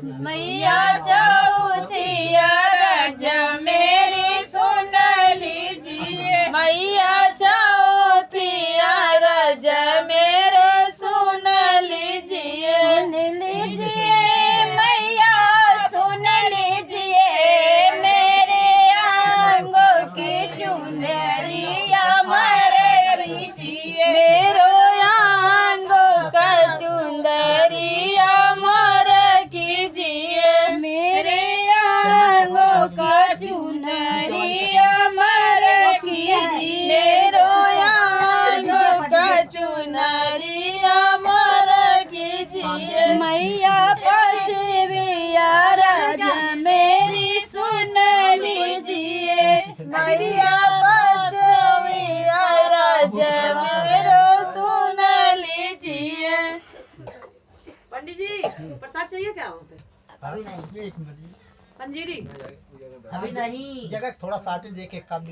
मैया चौथिया रज मेरी सुन लीजिए, मैया चौथिया रज मेरे सुन लीजिए, मैया सुन लीजिए, मेरे आंगों की चुनरिया मर लीजिए, मेरे आंगों का चुनरिया मर कीजिए, मेरे आंगों का चुनरिया मर कीजिए, मेरे आंगों का चुनरिया मर कीजिए, मैया पचविया राज मेरी सुन लीजिए, मैया पचविया राज मेरो सुन लीजिए। पंडित जी प्रसाद चाहिए क्या वहाँ पे? अभी नहीं, एक मिनट पंजीरी अभी नहीं, जगह थोड़ा साटे देके काम